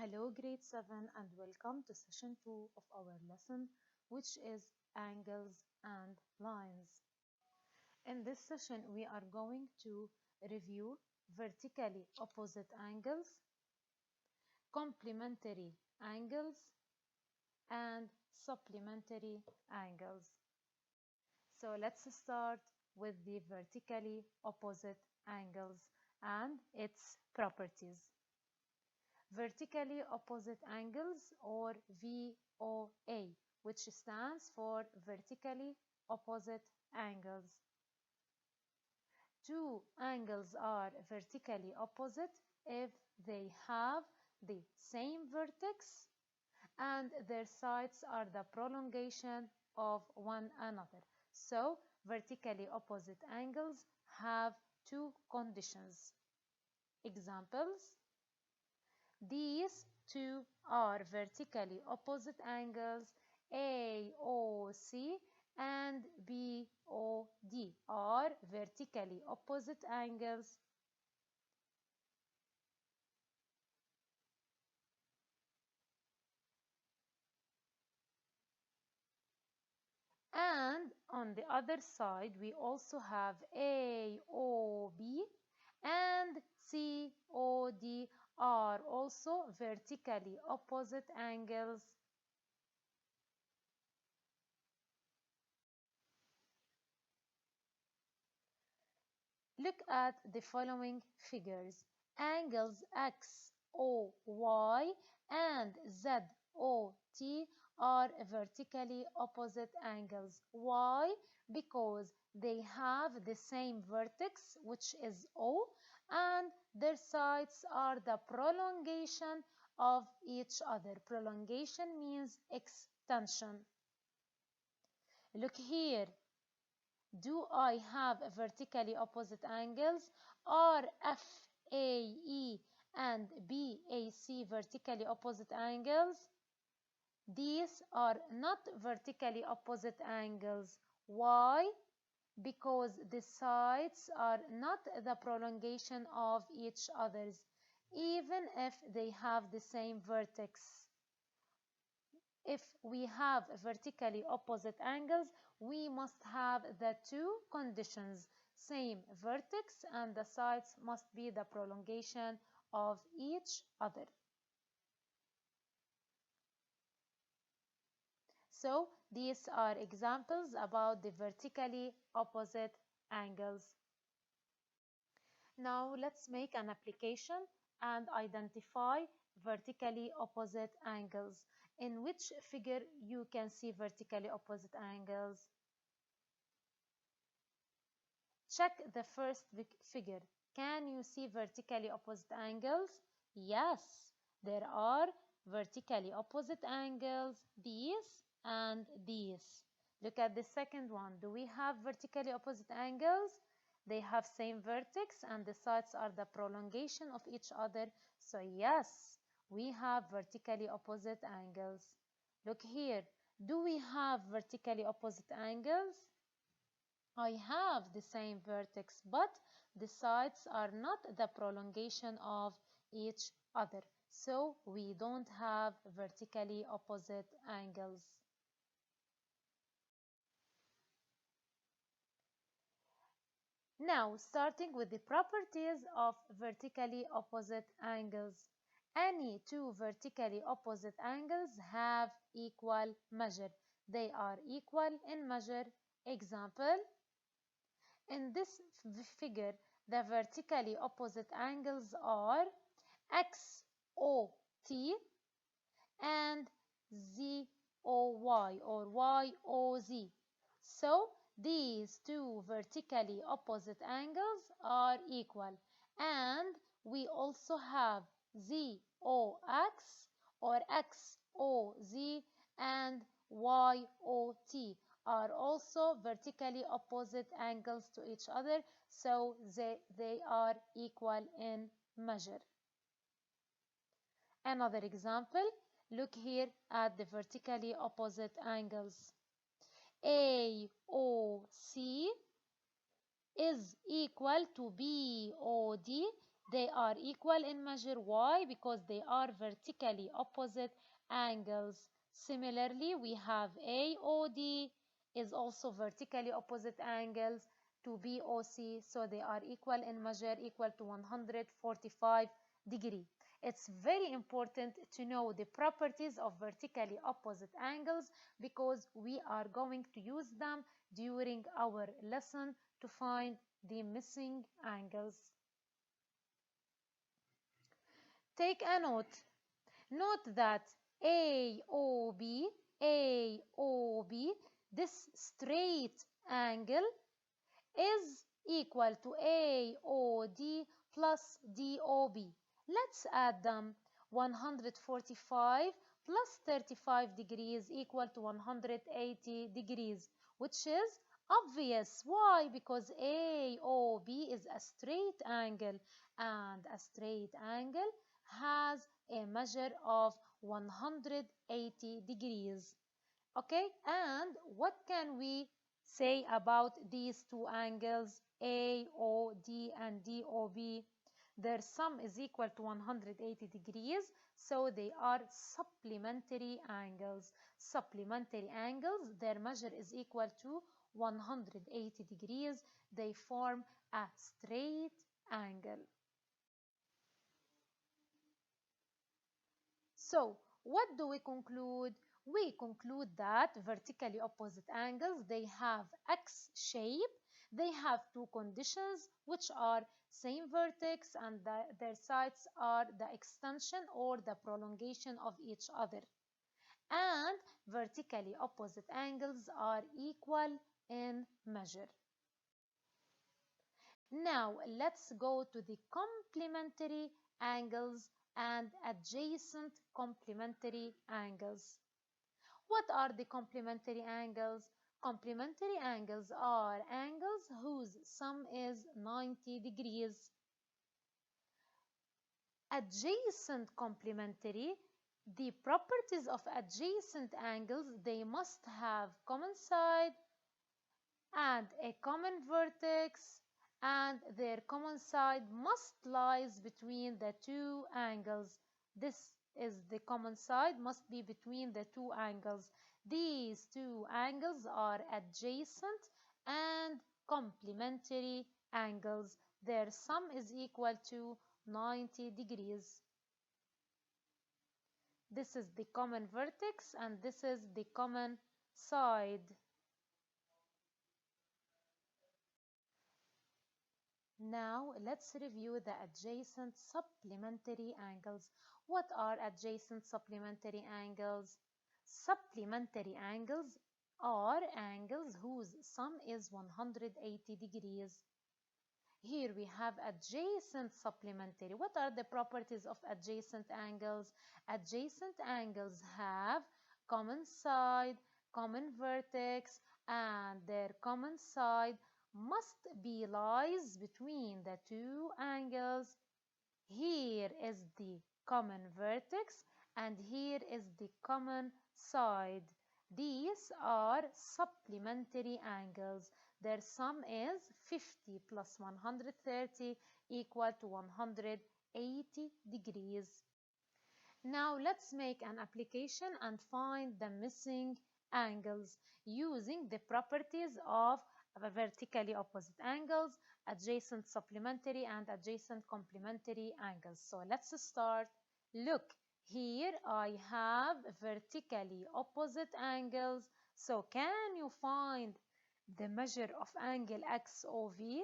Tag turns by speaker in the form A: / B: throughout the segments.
A: Hello, grade 7, and welcome to session 2 of our lesson, which is angles and lines. In this session, we are going to review vertically opposite angles, complementary angles, and supplementary angles. So let's start with the vertically opposite angles and its properties. Vertically opposite angles, or VOA, which stands for vertically opposite angles. Two angles are vertically opposite if they have the same vertex and their sides are the prolongation of one another. So, vertically opposite angles have two conditions. Examples: these two are vertically opposite angles. AOC and BOD are vertically opposite angles. And on the other side, we also have AOB and COD are also vertically opposite angles. Look at the following figures. Angles XOY and ZOT are vertically opposite angles. Why? Because they have the same vertex, which is O, and their sides are the prolongation of each other. Prolongation means extension. Look here. Do I have vertically opposite angles? Are FAE and BAC vertically opposite angles? These are not vertically opposite angles. Why? Because the sides are not the prolongation of each other's, even if they have the same vertex. If we have vertically opposite angles, we must have the two conditions: same vertex, and the sides must be the prolongation of each other. So these are examples about the vertically opposite angles. Now let's make an application and identify vertically opposite angles. In which figure you can see vertically opposite angles? Check the first figure. Can you see vertically opposite angles? Yes, there are vertically opposite angles, these and these. Look at the second one. Do we have vertically opposite angles? They have same vertex and the sides are the prolongation of each other. So yes, we have vertically opposite angles. Look here. Do we have vertically opposite angles? I have the same vertex, but the sides are not the prolongation of each other. So we don't have vertically opposite angles. Now, starting with the properties of vertically opposite angles. Any two vertically opposite angles have equal measure. They are equal in measure. Example: in this figure, the vertically opposite angles are XOT and ZOY or YOZ. So these two vertically opposite angles are equal. And we also have ZOX or XOZ and YOT are also vertically opposite angles to each other, so they are equal in measure. Another example, look here at the vertically opposite angles. AOC is equal to BOD They are equal in measure. Why? Because they are vertically opposite angles. Similarly, we have AOD is also vertically opposite angles to BOC, so they are equal in measure, equal to 145 degree. It's very important to know the properties of vertically opposite angles because we are going to use them during our lesson to find the missing angles. Take a note. Note that AOB, AOB, this straight angle is equal to AOD plus DOB. Let's add them. 145 plus 35 degrees equal to 180 degrees, which is obvious. Why? Because AOB is a straight angle, and a straight angle has a measure of 180 degrees. Okay, and what can we say about these two angles, AOD and DOB? Their sum is equal to 180 degrees, so they are supplementary angles. Supplementary angles, their measure is equal to 180 degrees. They form a straight angle. So, what do we conclude? We conclude that vertically opposite angles, they have X shape. They have two conditions, which are same vertex and their sides are the extension or the prolongation of each other. And vertically opposite angles are equal in measure. Now, let's go to the complementary angles and adjacent complementary angles. What are the complementary angles? Complementary angles are angles whose sum is 90 degrees. Adjacent complementary, the properties of adjacent angles, they must have common side and a common vertex, and their common side must lies between the two angles. This is the common side must be between the two angles. These two angles are adjacent and complementary angles. Their sum is equal to 90 degrees. This is the common vertex and this is the common side. Now, let's review the adjacent supplementary angles. What are adjacent supplementary angles? Supplementary angles are angles whose sum is 180 degrees. Here we have adjacent supplementary. What are the properties of adjacent angles? Adjacent angles have common side, common vertex, and their common side must be lies between the two angles. Here is the common vertex and here is the common side. These are supplementary angles. Their sum is 50 plus 130 equal to 180 degrees. Now let's make an application and find the missing angles using the properties of vertically opposite angles, adjacent supplementary and adjacent complementary angles. So let's start. Look, here I have vertically opposite angles. So can you find the measure of angle XOV?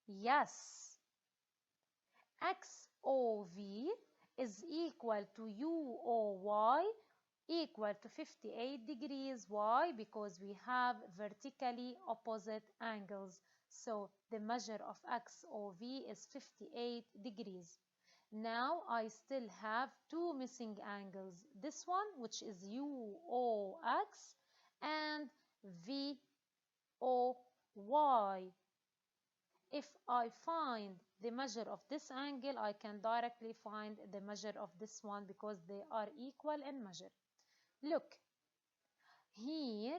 A: Yes. XOV is equal to UOY equal to 58 degrees. Why? Because we have vertically opposite angles. So the measure of XOV is 58 degrees. Now I still have two missing angles. This one, which is UOX, and VOY. If I find the measure of this angle, I can directly find the measure of this one because they are equal in measure. Look, here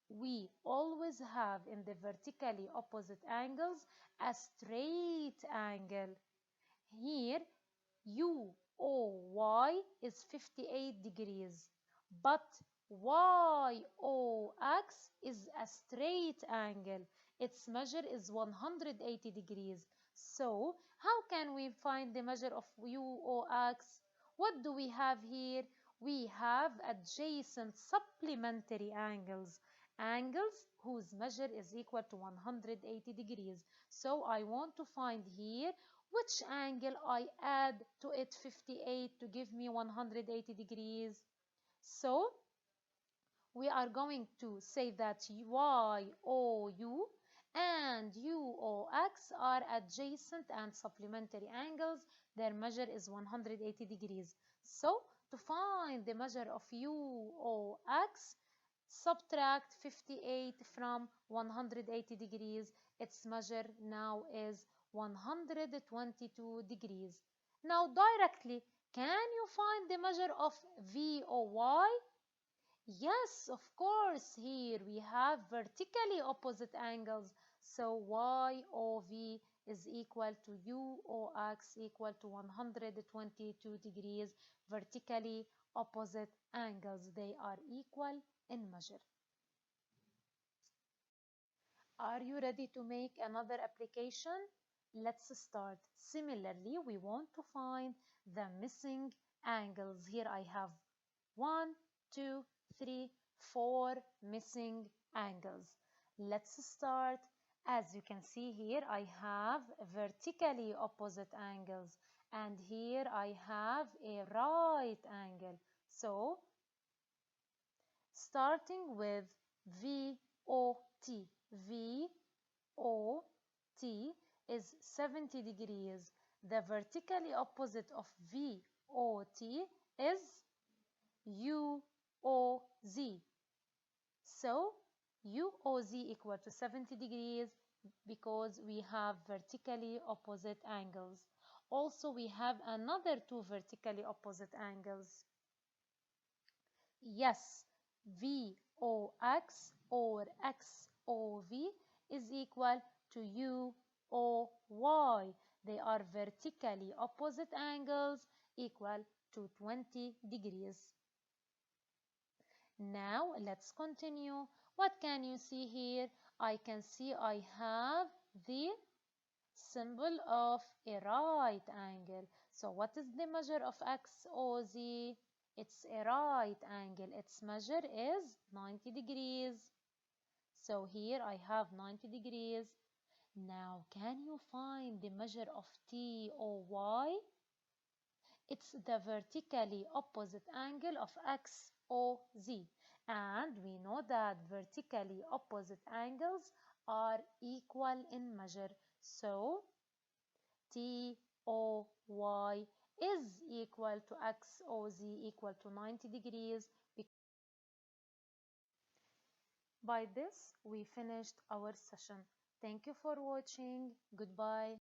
A: we always have in the vertically opposite angles a straight angle. Here, UOY is 58 degrees, but YOX is a straight angle. Its measure is 180 degrees. So, how can we find the measure of UOX? What do we have here? We have adjacent supplementary angles, angles whose measure is equal to 180 degrees. So, I want to find here which angle I add to it 58 to give me 180 degrees. So we are going to say that YOU and UOX are adjacent and supplementary angles. Their measure is 180 degrees. So to find the measure of UOX, subtract 58 from 180 degrees. Its measure now is 122 degrees. Now directly, can you find the measure of VOY? Yes, of course. Here we have vertically opposite angles. So YOV is equal to UOX equal to 122 degrees, vertically opposite angles. They are equal in measure. Are you ready to make another application? Let's start. Similarly, we want to find the missing angles. Here I have 1, 2, 3, 4 missing angles. Let's start. As you can see here, I have vertically opposite angles. And here I have a right angle. So, starting with VOT. VOT is 70 degrees. The vertically opposite of VOT is UOZ. So UOZ equal to 70 degrees because we have vertically opposite angles. Also, we have another two vertically opposite angles. Yes, VOX or XOV is equal to UOY. They are vertically opposite angles equal to 20 degrees. Now let's continue. What can you see here? I can see I have the symbol of a right angle. So what is the measure of XOZ? It's a right angle. Its measure is 90 degrees. So here I have 90 degrees. Now can you find the measure of TOY? It's the vertically opposite angle of XOZ. And we know that vertically opposite angles are equal in measure. So TOY is equal to XOZ equal to 90 degrees. By this, we finished our session. Thank you for watching. Goodbye.